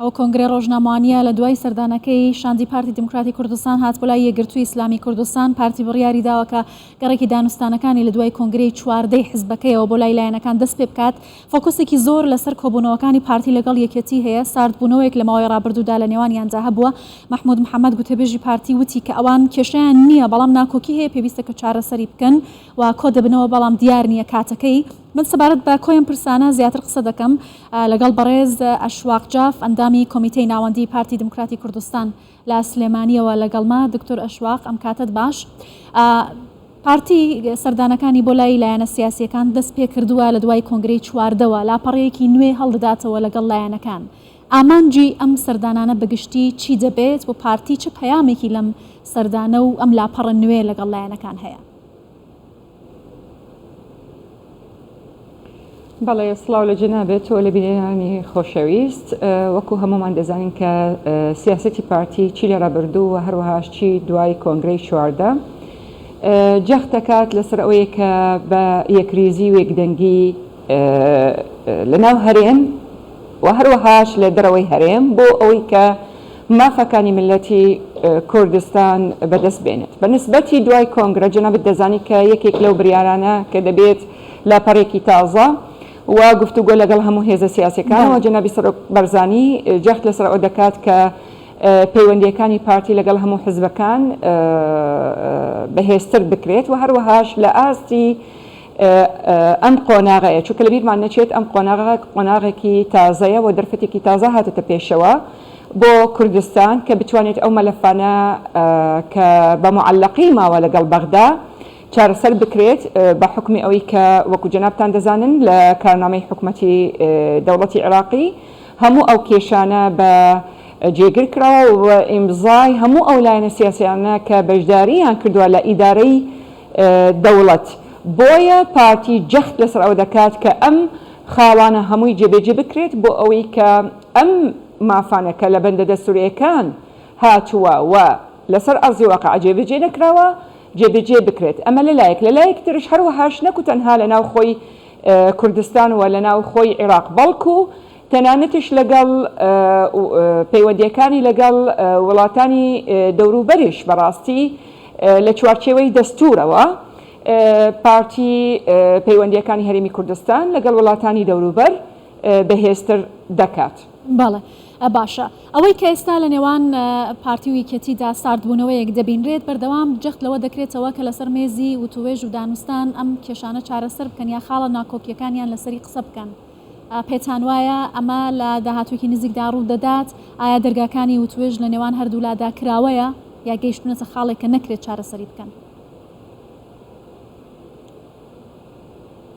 ئەو کۆنگرێ ڕۆژنامەوانیە لە دوای سەردانەکەی شاندی پارتی دموکراتی کوردستان هات بۆ لای یەکگرتووی ئیسلامی کوردستان. پارتی بڕیاری داوە کە گەڕێکی دانوستانەکانی لە دوای کۆنگرەی چواردەی حزبەکەیەوە بۆ لای لایەنەکان دەست پێ بکات. فۆکوسێکی زۆر لەسەر کۆبوونەوەکانی پارتی لەگەڵ یەکێتی هەیە. ساردبوونەوەیەک لە ماوەی ڕابردوودا لە نێوانیاندا هەبووە. محمود محەممەد گوتێبێژی پارتی وتی کە ئەوان کێشیان نییە، بەڵام ناکۆکی هەیە، پێویستە کە چارەسەری بکەن و کۆ دەبنەوە، بەڵام دیار نییە کاتەکەی. من سەبارەت بە کۆیان پرسانە زیاتر قسە دەکەم لەگەڵ بەڕێز ئەشواق جاف، ئەندامی کۆمیتەی ناوەندی پارتی دموکراتی کوردستان لە سلێمانیەوە لەگەڵما. دکتۆر ئەشواق، ئەم کاتت باش. پارتی سەردانەکانی بۆ لای لایەنە سیاسیەکان دەست پێ کردووە لە دوای کۆنگرەی چواردەوە لاپەڕەیەکی نوێ هەڵدەداتەوە لەگەڵ لایەنەکان. ئامانجی ئەم سەردانانە بەگشتی چی دەبێت بۆ پارتی؟ چه پەیامێکی لەم سەردانە و ئەم لاپەڕە نوێ لەگەڵ لایەنەکان هەیە؟ بەڵێ، سڵاو لە جەنابێت تۆ لە بینێرانی خۆشەویست. وەکو هەمومان دەزانین کە سیاسەتی پارتی چی لە ڕابردوو و هەروەهاش چی دوای کۆنگرەی چواردە جەخت دەکات لەسەر ئەوەیە کە بە یەکریزی و یەکدەنگی لەناو هەرێم و هەروەهاش لە دەرەوەی هەرێم بۆ ئەوەی کە مافەکانی ملەتی کوردستان بەدەست بێنێت. بە نسبەتی دوای کۆنگرە جەنابەت دەزانی کە یەکێک لەو بریارانە کە دەبێت لاپەڕێکی تازە و گفتوگۆ لەگەڵ هەموو هێزە سیاسەکانەوە جەنابی سەرۆک بەرزانی جەخت لەسەر ئەو دەکات کە پەیوەندیەکانی پارتی لەگەڵ هەموو حزبەکان بەهێزتر بکرێت و هەروەهاش لە ئاستی ئەم قۆناغەیە، چونکە لە بیرمان نەچێت ئەم قۆناغێکی تازەیە و دەرفەتێکی تازە هاتەتە پێشەوە بۆ کوردستان کە بتوانێت ئەو مەلەفانە کە بە معەلقی ماوە لەگەڵ بەغدا چارەسەر بکرێت بە حکمی ئەوەی کە وەکو جەنابتان دەزانن لە کارنامەی حکوومەتی دەوڵەتی عێراقی هەموو ئەو کێشانە بە جێگر کراوە و ئیمزای هەموو ئەو لایەنە سیاسیانە کە بەشدارییان کردووە لە ئیدارەی دەوڵەت. بۆیە پارتی جەخت لەسەر ئەو دەکات کە ئەم خاڵانە هەمووی جێبەجێ بکرێت بۆ ئەوەی کە ئەم مافانەکە لە بەندە دەستوریەکان هاتووە و لەسەر ئەرزی واقع جێبەجێ نەکراوە جێبەجێ بکرێت. ئەمە لەلایەک لەلایەک ترش هەروەهاش نەکو تەنها لە ناو خۆی کوردستان و لە ناو خۆی عێراق، بەڵکو تەنانەتش لەگەڵ پەیوەندیەکانی لەگەڵ وڵاتانی دەوروبەریش بەڕاستی لە چوارچێوەی دەستورەوە پارتی پەیوەندیەکانی هەرێمی کوردستان لەگەڵ وڵاتانی دەوروبەر بەهێزتر دەکات. بەڵێ، باشە. ئەوەی کە ئێستا لە نێوان پارتی و یەکێتیدا ساردبوونەوەیەک دەبینرێت، بەردەوام جەخت لەوە دەکرێتەوە کە لەسەر مێزی وتوێژ و دانوستان ئەم کێشانە چارەسەر بکەن یا خاڵە ناکۆکیەکانیان لەسەری قسە بکەن. پێتان وایە ئەمە لە داهاتوێکی نزیکدا ڕوو دەدات؟ ئایا دەرگاکانی وتوێژ لە نێوان هەردوولادا کراوەیە یا گەیشتونەتە خاڵێک کە نەکرێت چارەسەری بکەن؟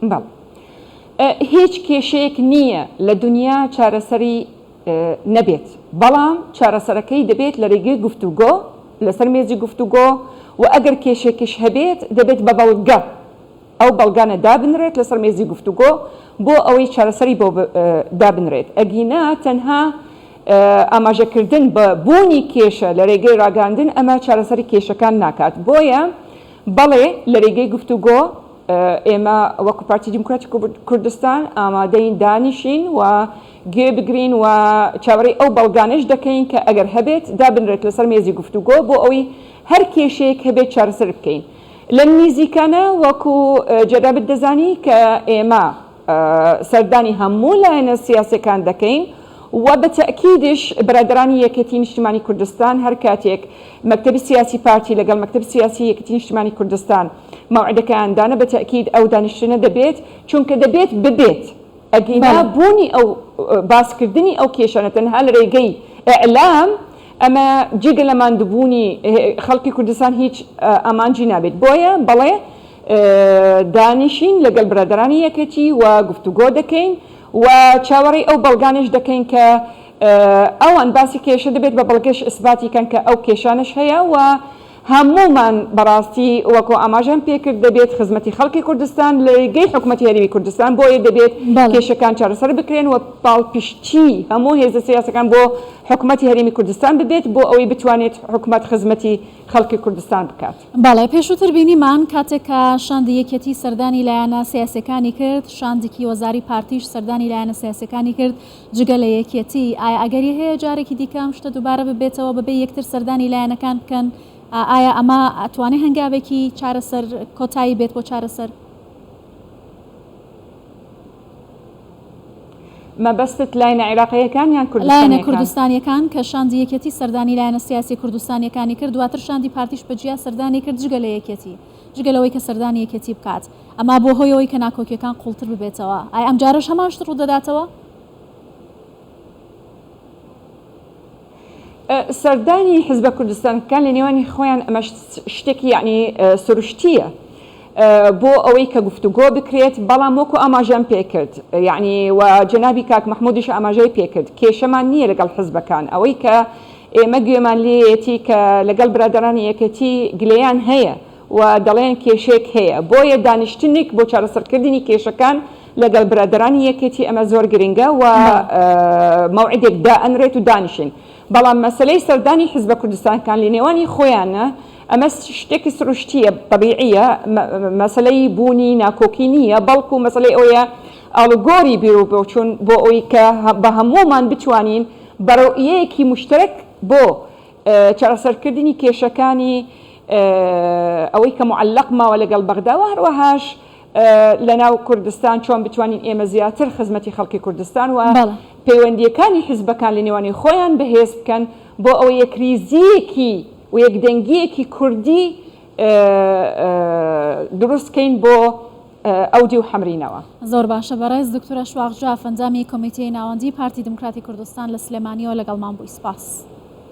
بەڵێ، هیچ کێشەیەک نییە لە دنیا چارەسەری نەبێت، بەڵام چارەسەرەکەی دەبێت لە ڕێگەی گفتوگۆ لەسەر مێزی گفتوگۆ و ئەگەر کێشێکیش هەبێت دەبێت بە بەڵگە ئەو بەڵگانە دابنرێت لەسەر مێزی گفتوگۆ بۆ ئەوەی چارەسەری بۆ دابنرێت. ئەگینا تەنها ئاماژەکردن بە بوونی کێشە لە ڕێگەی ڕاگاندن ئەمە چارەسەری کێشەکان ناکات. بۆیە بەڵێ لە ڕێگەی گفتوگۆ ئێمە وەکو پارتی دیموکراتی کوردستان ئامادەین دانیشین و گوێ بگرین و چاوەڕێی ئەو بەڵگانش دەکەین کە ئەگەر هەبێت دابنرێت لەسەر مێزی گفتوگۆ بۆ ئەوەی هەر کێشەیەک هەبێت چارەسەر بکەین. لە نزیکانە وەکو جەنابەت دەزانی کە ئێمە سەردانی هەموو لایەنە سیاسیەکان دەکەین و بە تەئکیدش بەرادرانی یەکێتی نیشتیمانی کوردستان هەر کاتێک مەکتەبی سیاسی پارتی لەگەڵ مەکتەبی سیاسی یەکێتی نیشتیمانی کوردستان مەوعدەکەیاندانە بە تەئکید ئەو دانیشتنە دەبێت، چونکە دەبێت ببێت. ئەگینا بوونی ئەو باسکردنی ئەو کێشانە تەنها لە ڕێگەی ئەعلام ئەمە جێگە لە ماندووبوونی خەڵکی کوردستان هیچ ئامانجی نابێت. بۆیە بەڵێ دانیشین لەگەڵ برادرانی یەکێتی و گفتوگۆ دەکەین و چاوەڕێی ئەو بەڵگانش دەکەین کە ئەوان باسی کێشە دەبێت بە بەڵگەش ئیسباتی کەن کە ئەو کێشانش هەیە و هەمومان بەڕاستی وەکو ئاماژەم پێکرد دەبێت خزمەتی خەڵکی کوردستان لە ڕێگەی حکوومەتی هەرێمی کوردستان بۆیە دەبێت کێشەکان چارەسەر بکرێن و پاڵپشتی هەموو هێزە سیاسەکان بۆ حکوومەتی هەرێمی کوردستان ببێت بۆ ئەوەی بتوانێت حکوومەت خزمەتی خەڵکی کوردستان بکات. باڵێ پێشووتر بینیمان کاتێک کە شاندی یەکێتی سەردانی لایەنە سیاسەکانی کرد، شاندێکی وەزاری پارتیش سەردانی لایەنە سیاسەکانی کرد جگە لە یەکێتی. ئایا ئەگەری هەیە جارێکی دیکەم شتە دووبارە ببێتەوە بەبێ یەکتر سەردانی لایەنەکان بکەن؟ ئایا ئەمە ئەتوانێت هەنگاوێکی چارەسەر کۆتایی بێت بۆ چارەسەر؟ مەبەستت لایەنە عێراقیەکان یان لایەنە کوردستانیەکان کە شاندی یەکێتی سەردانی لایەنە سیاسی کوردستانیەکانی کرد، دواتر شاندی پارتیش بەجیا سەردانی کرد جگە لە یەکێتی، جگە لەوەی کە سەردانی یەکێتی بکات. ئەما بۆ هۆیەوەی کە ناکۆکیەکان قوڵتر ببێتەوە. ئایا ئەم جارەش هەمان شت ڕوودەداتەوە؟ سەردانی حزبە کوردستانەکان لە نێوانی خۆیان ئەمە شتێکی یعنی سروشتیە بۆ ئەوەی کە گفتوگۆ بکرێت، بەڵام وەکو ئاماژەم پێکرد یعنی و جەنابی کاک مەحموودیش ئاماژەی پێکرد کێشەمان نییە لەگەڵ حزبەکان، ئەوەی کە ئێمە گوێمان لێیەتی کە لەگەڵ برادرانی یەکەتی گلەیان هەیە و دەڵێن کێشێک هەیە، بۆیە دانیشتنێک بۆ چارەسەرکردنی کێشەکان لەگەڵ برادرانی یەکێتی ئەمە زۆر گرنگە و مەوعیدێک دائەنرێت و دانیشن. بەڵام مەسلەی سەردانی حزبە کوردستانەکان لە نێوانی خۆیانە ئەمە شتێکی سروشتیە طبیعیە، مەسلەی بوونی ناکۆکی نییە، بەڵکو مەسلەی ئەوەیە ئاڵوگۆری بیرۆبۆچوون بۆ ئەوەی کە بە هەموومان بتوانین بەڕەوئیەیەکی مشترک بۆ چارەسەرکردنی کێشەکانی ئەوەی کە معلق ماوە لەگەڵ بەغدا و هەروەهاش لەناو کوردستان چۆن بتوانین ئێمە زیاتر خزمەتی خەڵکی کوردستان و پەیوەندیەکانی حزبەکان لە نێوانی خۆیان بەهێز بکەن بۆ ئەوە یەکریزیەکی و یەکدەنگیەکی کوردی دروستکەین بۆ ئەودی و حەمرینەوە. زۆر باشە. بەڕێز دکتۆرە شواغ جاف ئەنجامی کۆمیتەی ناوەندی پارتی دموکراتی کوردستان لە سلێمانیەوە لەگەڵمان بووی. سپاس.